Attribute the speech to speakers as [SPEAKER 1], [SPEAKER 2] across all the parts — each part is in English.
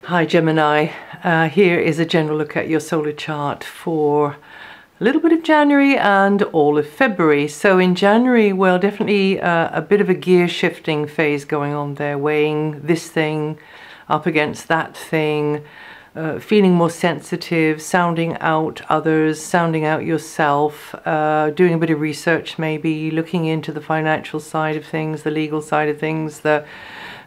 [SPEAKER 1] Hi Gemini, here is a general look at your solar chart for a little bit of January and all of February. So in January, well, definitely a bit of a gear shifting phase going on there, weighing this thing up against that thing, feeling more sensitive, sounding out others, sounding out yourself, doing a bit of research maybe, looking into the financial side of things, the legal side of things,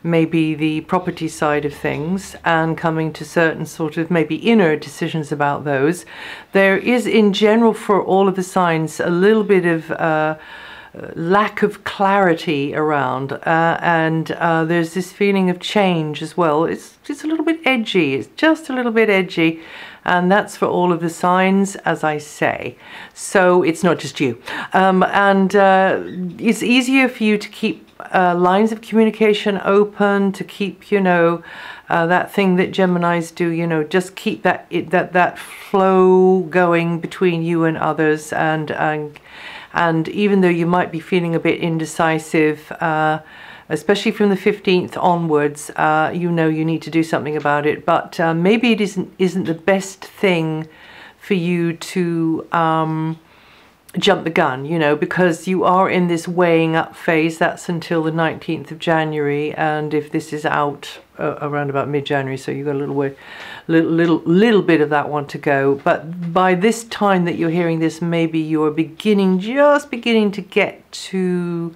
[SPEAKER 1] maybe the property side of things, and coming to certain sort of maybe inner decisions about those. There is in general for all of the signs a little bit of lack of clarity around, and there's this feeling of change as well. It's a little bit edgy, it's just a little bit edgy, and that's for all of the signs, as I say. So it's not just you, and it's easier for you to keep lines of communication open, to keep, you know, that thing that Geminis do, you know, just keep that flow going between you and others, and even though you might be feeling a bit indecisive, especially from the 15th onwards, you know you need to do something about it, but maybe it isn't the best thing for you to jump the gun, you know, because you are in this weighing up phase. That's until the 19th of January, and if this is out around about mid-January, so you've got a little bit of that one to go. But by this time that you're hearing this, maybe you're just beginning to get to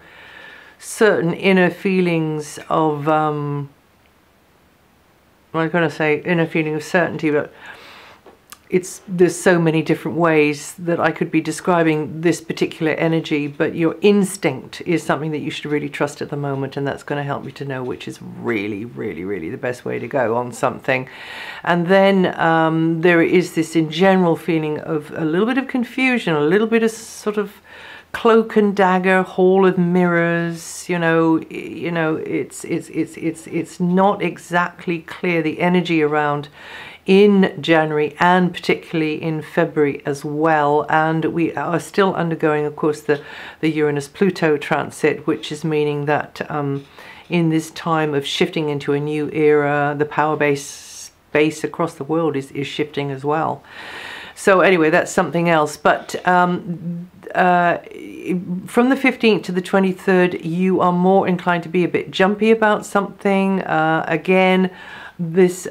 [SPEAKER 1] certain inner feelings of I'm going to say inner feeling of certainty, but there's so many different ways that I could be describing this particular energy, but your instinct is something that you should really trust at the moment, and that's going to help you to know which is really, really, really the best way to go on something. And then there is this in general feeling of a little bit of confusion, a little bit of sort of cloak and dagger, hall of mirrors, you know, it's not exactly clear, the energy around in January and particularly in February as well. And we are still undergoing, of course, the Uranus-Pluto transit, which is meaning that in this time of shifting into a new era, the power base across the world is shifting as well. So anyway, that's something else. But from the 15th to the 23rd, you are more inclined to be a bit jumpy about something. Again, this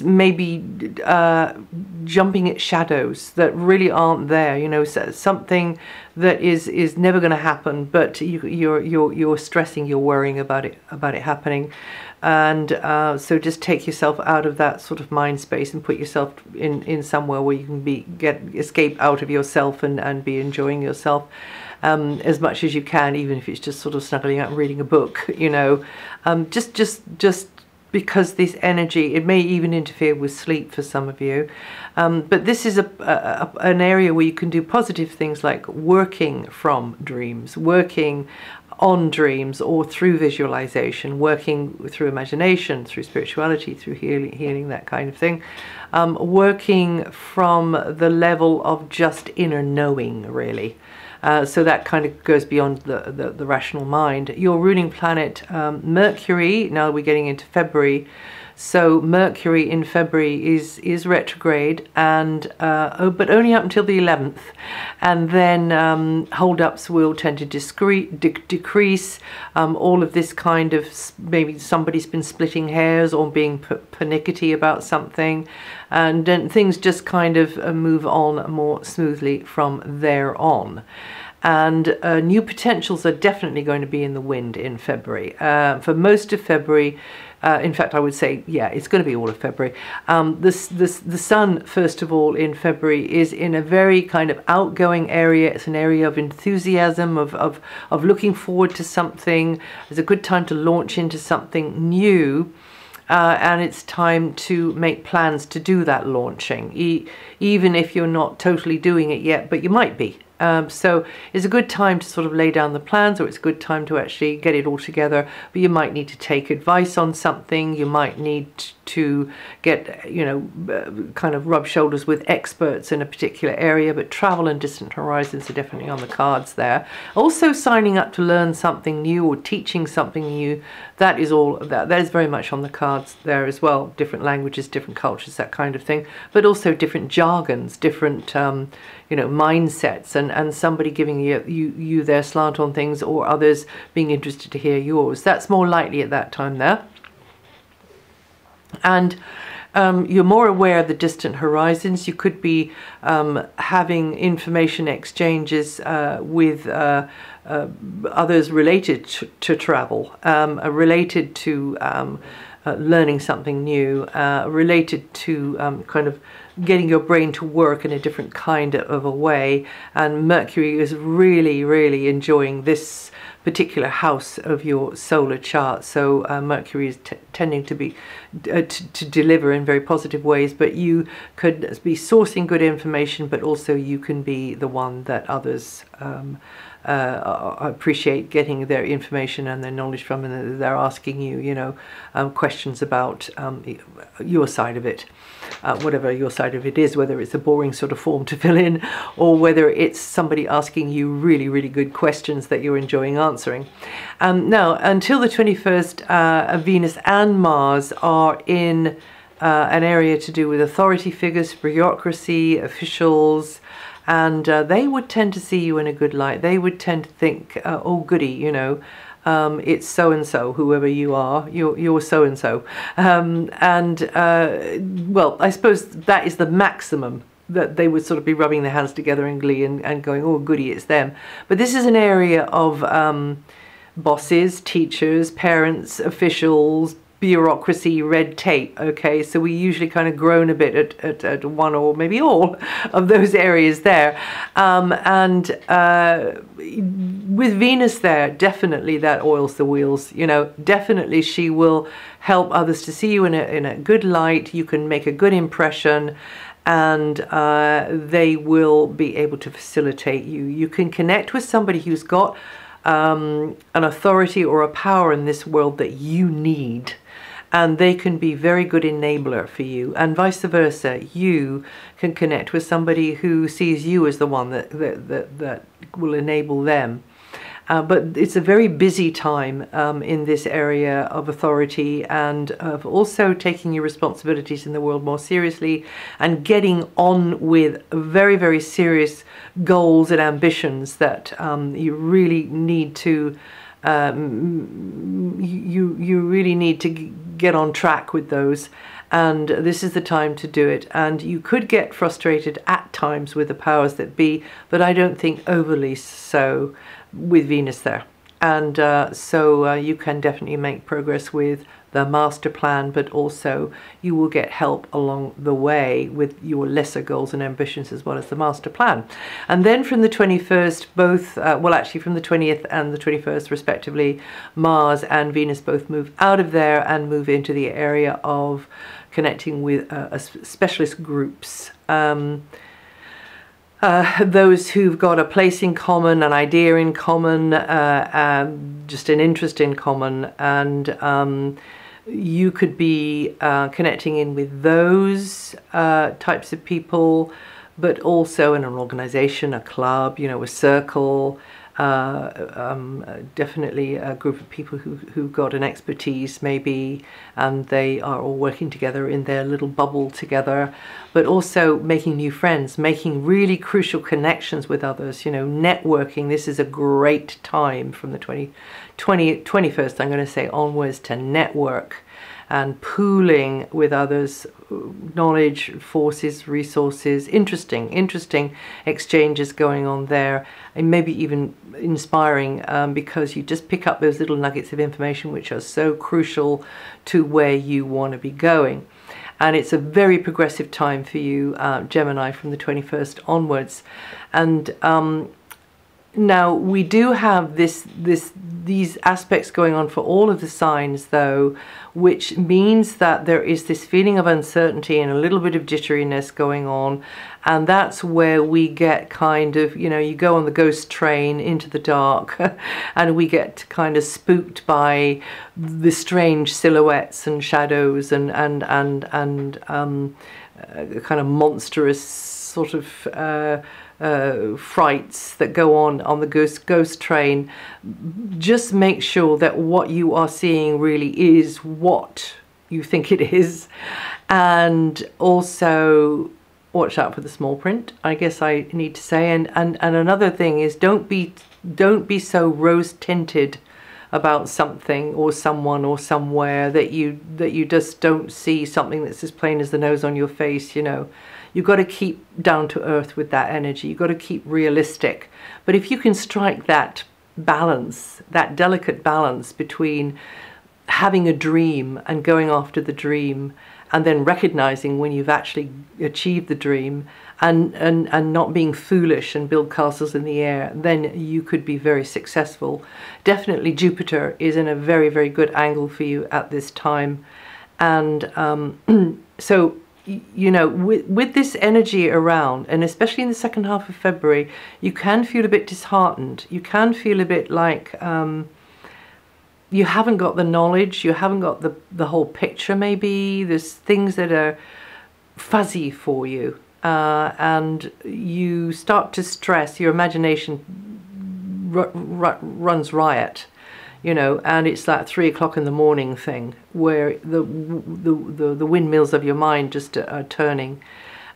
[SPEAKER 1] may be jumping at shadows that really aren't there, you know, something that is never going to happen, but you're stressing, you're worrying about it happening. And so just take yourself out of that sort of mind space and put yourself in somewhere where you can escape out of yourself and be enjoying yourself as much as you can, even if it's just sort of snuggling out and reading a book, you know, just because this energy, it may even interfere with sleep for some of you. But this is an area where you can do positive things like working from dreams, working on dreams, or through visualization, working through imagination, through spirituality, through healing, that kind of thing. Working from the level of just inner knowing, really. So that kind of goes beyond the rational mind. Your ruling planet, Mercury, now we're getting into February, so Mercury in February is retrograde, and but only up until the 11th, and then hold-ups will tend to decrease. All of this kind of, maybe somebody's been splitting hairs or being pernickety about something, and then things just kind of move on more smoothly from there on. And new potentials are definitely going to be in the wind in February. For most of February, in fact, I would say, yeah, it's going to be all of February. The sun, first of all, in February is in a very kind of outgoing area. It's an area of enthusiasm, of looking forward to something. It's a good time to launch into something new. And it's time to make plans to do that launching, even if you're not totally doing it yet, but you might be. So it's a good time to sort of lay down the plans, or it's a good time to actually get it all together, but you might need to take advice on something. You might need to get, you know, kind of rub shoulders with experts in a particular area, but travel and distant horizons are definitely on the cards there. Also signing up to learn something new or teaching something new, that is very much on the cards there as well. Different languages, different cultures, that kind of thing, but also different jargons, different you know, mindsets, and somebody giving you their slant on things, or others being interested to hear yours. That's more likely at that time there. And you're more aware of the distant horizons. You could be having information exchanges with others related to travel, related to learning something new, related to kind of getting your brain to work in a different kind of a way. And Mercury is really, really enjoying this particular house of your solar chart. So Mercury is tending to be to deliver in very positive ways, but you could be sourcing good information, but also you can be the one that others appreciate getting their information and their knowledge from, and they're asking you, you know, questions about your side of it, whatever your side of it is, whether it's a boring sort of form to fill in, or whether it's somebody asking you really, really good questions that you're enjoying answering. Now, until the 21st, Venus and Mars are in an area to do with authority figures, bureaucracy, officials, and they would tend to see you in a good light. They would tend to think, oh goody, you know, it's so-and-so, whoever you are, you're so-and-so. Well, I suppose that is the maximum, that they would sort of be rubbing their hands together in glee and going, oh goody, it's them. But this is an area of bosses, teachers, parents, officials, bureaucracy, red tape. Okay, so we usually kind of groan a bit at one or maybe all of those areas there, with Venus there, definitely that oils the wheels. You know, definitely she will help others to see you in a good light. You can make a good impression, and they will be able to facilitate you. You can connect with somebody who's got an authority or a power in this world that you need, and they can be very good enabler for you, and vice versa. You can connect with somebody who sees you as the one that will enable them. But it's a very busy time in this area of authority, and of also taking your responsibilities in the world more seriously, and getting on with very, very serious goals and ambitions that you really need to you really need to get on track with those. And this is the time to do it. And you could get frustrated at times with the powers that be, but I don't think overly so with Venus there. And so you can definitely make progress with the master plan, but also you will get help along the way with your lesser goals and ambitions as well as the master plan. And then from the 21st, both, well actually from the 20th and the 21st respectively, Mars and Venus both move out of there and move into the area of connecting with specialist groups. Those who've got a place in common, an idea in common, just an interest in common, and you could be connecting in with those types of people, but also in an organization, a club, you know, a circle, definitely a group of people who've got an expertise maybe, and they are all working together in their little bubble together, but also making new friends, making really crucial connections with others, you know, networking. This is a great time from the 21st, I'm going to say, onwards to network and pooling with others, knowledge, forces, resources, interesting exchanges going on there, and maybe even inspiring, because you just pick up those little nuggets of information which are so crucial to where you want to be going. And it's a very progressive time for you, Gemini, from the 21st onwards. And Now, we do have these aspects going on for all of the signs, though, which means that there is this feeling of uncertainty and a little bit of jitteriness going on. And that's where we get kind of, you know, you go on the ghost train into the dark and we get kind of spooked by the strange silhouettes and shadows and kind of monstrous sort of frights that go on the ghost train. Just make sure that what you are seeing really is what you think it is, and also watch out for the small print, I guess I need to say. And another thing is, don't be so rose tinted about something or someone or somewhere that you just don't see something that's as plain as the nose on your face. You know, you've got to keep down to earth with that energy. You've got to keep realistic. But if you can strike that balance, that delicate balance between having a dream and going after the dream, and then recognizing when you've actually achieved the dream, and not being foolish and build castles in the air, then you could be very successful. Definitely Jupiter is in a very, very good angle for you at this time. And so, you know, with this energy around, and especially in the second half of February, you can feel a bit disheartened. You can feel a bit like you haven't got the knowledge, you haven't got the whole picture maybe. There's things that are fuzzy for you, and you start to stress, your imagination runs riot, you know, and it's that 3 o'clock in the morning thing where the windmills of your mind just are turning.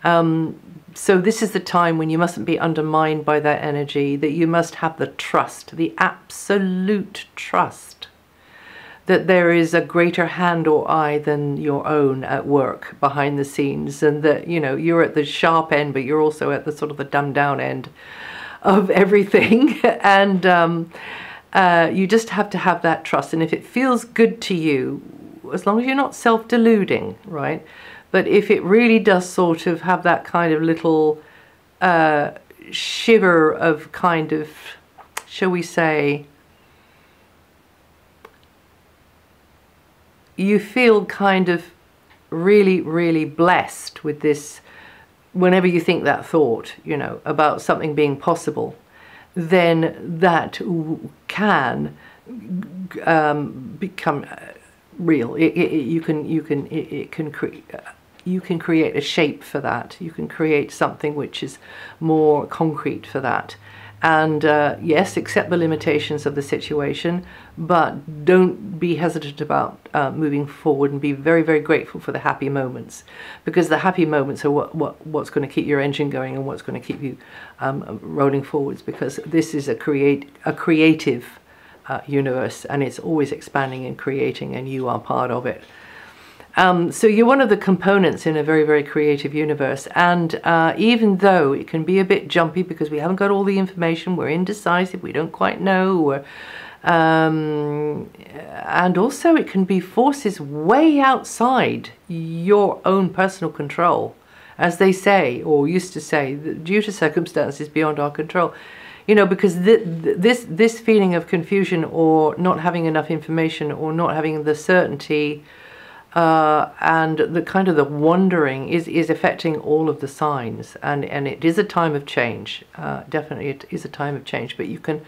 [SPEAKER 1] So this is the time when you mustn't be undermined by that energy, that you must have the trust, the absolute trust, that there is a greater hand or eye than your own at work behind the scenes, and that, you know, you're at the sharp end, but you're also at the sort of the dumbed down end of everything. And you just have to have that trust. And if it feels good to you, as long as you're not self-deluding, right? But if it really does sort of have that kind of little shiver of kind of, shall we say, you feel kind of really, really blessed with this, whenever you think that thought, you know, about something being possible, then that can become real. You can create a shape for that. You can create something which is more concrete for that. And yes, accept the limitations of the situation, but don't be hesitant about moving forward, and be very, very grateful for the happy moments, because the happy moments are what's going to keep your engine going and what's going to keep you rolling forwards, because this is a creative universe, and it's always expanding and creating, and you are part of it. So you're one of the components in a very, very creative universe. And even though it can be a bit jumpy because we haven't got all the information, we're indecisive, we don't quite know, and also it can be forces way outside your own personal control, as they say, or used to say, due to circumstances beyond our control. You know, because this feeling of confusion, or not having enough information, or not having the certainty, and the kind of the wandering is affecting all of the signs, and it is a time of change. Definitely, it is a time of change. But you can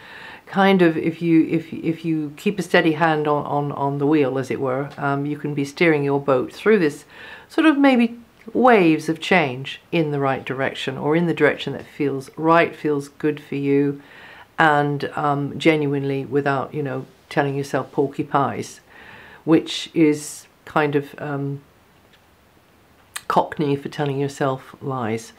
[SPEAKER 1] kind of, if you keep a steady hand on the wheel, as it were, you can be steering your boat through this sort of maybe waves of change in the right direction, or in the direction that feels right, feels good for you, and genuinely, without, you know, telling yourself porky pies, which is kind of Cockney for telling yourself lies.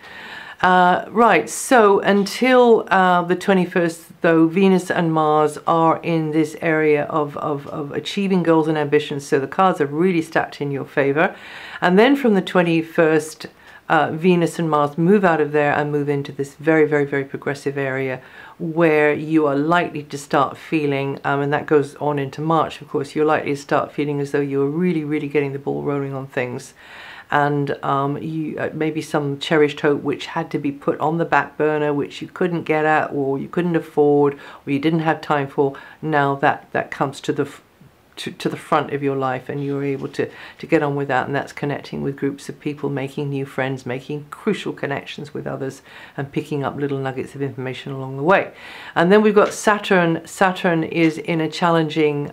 [SPEAKER 1] Right, so until the 21st, though, Venus and Mars are in this area of achieving goals and ambitions, so the cards are really stacked in your favor. And then from the 21st, Venus and Mars move out of there and move into this very, very, very progressive area where you are likely to start feeling, and that goes on into March, of course, you're likely to start feeling as though you're really, really getting the ball rolling on things. and you maybe some cherished hope which had to be put on the back burner, which you couldn't get at, or you couldn't afford, or you didn't have time for. Now that comes to the front of your life, and you're able to get on with that, and that's connecting with groups of people, making new friends, making crucial connections with others, and picking up little nuggets of information along the way. And then we've got Saturn. Saturn is in a challenging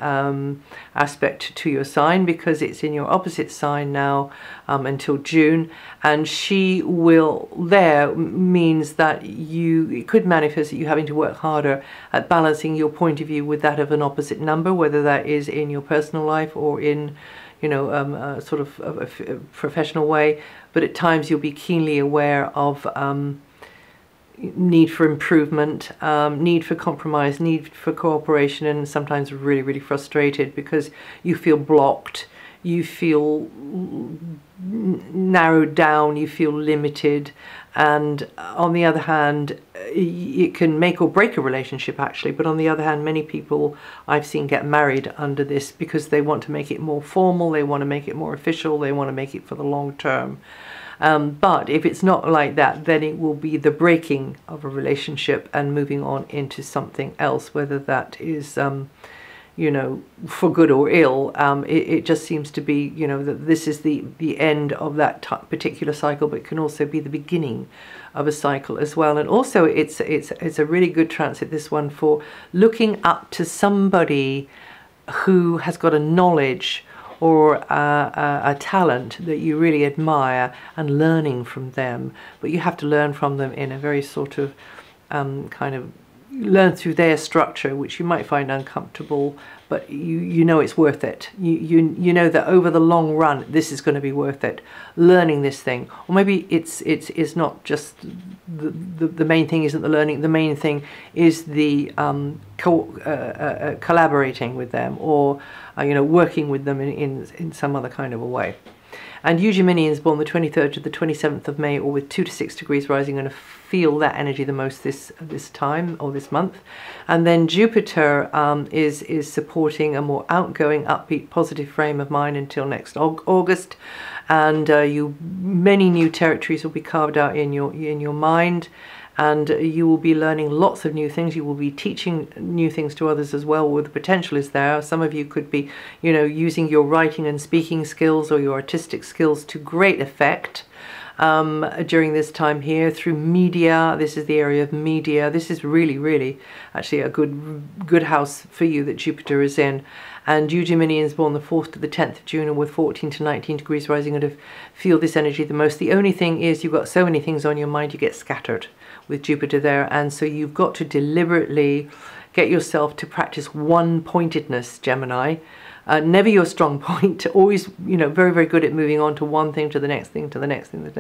[SPEAKER 1] aspect to your sign, because it's in your opposite sign now until June, and she will there means that it could manifest that you having to work harder at balancing your point of view with that of an opposite number, whether that is in your personal life or in, you know, sort of a professional way. But at times you'll be keenly aware of need for improvement, need for compromise, need for cooperation, and sometimes really, really frustrated because you feel blocked, you feel narrowed down, you feel limited. And on the other hand, it can make or break a relationship actually, but on the other hand, many people I've seen get married under this because they want to make it more formal, they want to make it more official, they want to make it for the long term. But if it's not like that, then it will be the breaking of a relationship and moving on into something else, whether that is you know, for good or ill. It just seems to be, you know, that this is the end of that particular cycle, but it can also be the beginning of a cycle as well. And also it's a really good transit, this one, for looking up to somebody who has got a knowledge or a talent that you really admire, and learning from them. But you have to learn from them in a very sort of kind of learn through their structure, which you might find uncomfortable, but you know it's worth it. You know that over the long run this is going to be worth it, learning this thing. Or maybe it's not just the main thing isn't the learning, the main thing is the collaborating with them, or you know, working with them in some other kind of a way. And you Geminians born the 23rd to the 27th of May, or with 2 to 6 degrees rising, going to feel that energy the most this time or this month. And then Jupiter is supporting a more outgoing, upbeat, positive frame of mind until next August. And many new territories will be carved out in your mind. And you will be learning lots of new things. You will be teaching new things to others as well, where the potential is there. Some of you could be, you know, using your writing and speaking skills or your artistic skills to great effect during this time here through media. This is the area of media. This is really, really actually a good house for you that Jupiter is in. And you Geminians born the 4th to the 10th of June, and with 14 to 19 degrees rising, are going to feel this energy the most. The only thing is you've got so many things on your mind, you get scattered with Jupiter there, and so you've got to deliberately get yourself to practice one-pointedness, Gemini. Never your strong point. Always, you know, very, very good at moving on to one thing, to the next thing, to the next thing.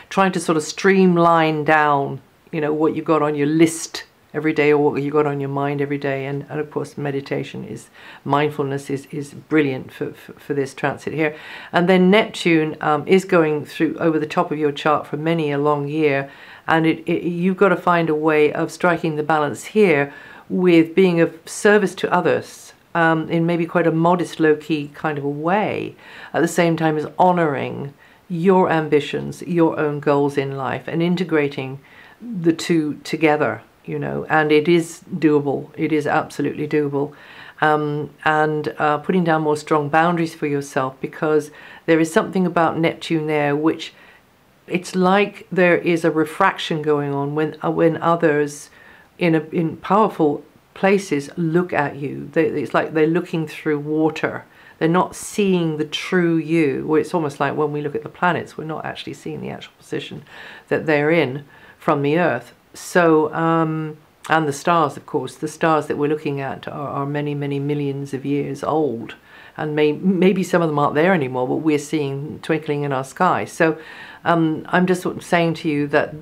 [SPEAKER 1] Trying to sort of streamline down, you know, what you've got on your list every day, or what you've got on your mind every day. And of course, mindfulness is brilliant for this transit here. And then Neptune is going through over the top of your chart for many a long year. And you've got to find a way of striking the balance here with being of service to others in maybe quite a modest, low-key kind of a way, at the same time as honoring your ambitions, your own goals in life, and integrating the two together, you know. And it is doable. It is absolutely doable. And putting down more strong boundaries for yourself, because there is something about Neptune there which, it's like there is a refraction going on when others in powerful places look at you. It's like they're looking through water. They're not seeing the true you. Or it's almost like when we look at the planets, we're not actually seeing the actual position that they're in from the Earth. So, and the stars, of course, the stars that we're looking at are many, many millions of years old. And maybe some of them aren't there anymore, but we're seeing twinkling in our sky. So I'm just sort of saying to you that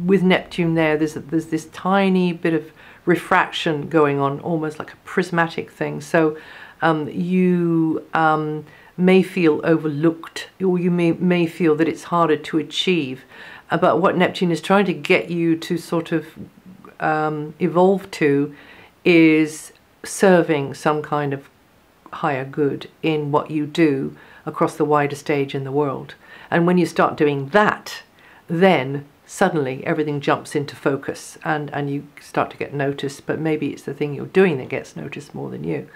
[SPEAKER 1] with Neptune there, there's this tiny bit of refraction going on, almost like a prismatic thing. So you may feel overlooked, or you may feel that it's harder to achieve. But what Neptune is trying to get you to sort of evolve to is serving some kind of higher good in what you do across the wider stage in the world. And when you start doing that, then suddenly everything jumps into focus and you start to get noticed, but maybe it's the thing you're doing that gets noticed more than you.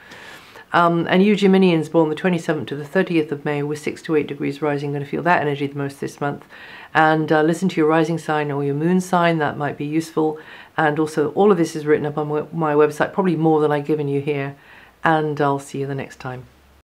[SPEAKER 1] And you Geminians born the 27th to the 30th of May with 6 to 8 degrees rising, going to feel that energy the most this month. And listen to your rising sign or your moon sign, that might be useful. And also all of this is written up on my website, probably more than I've given you here. And I'll see you the next time.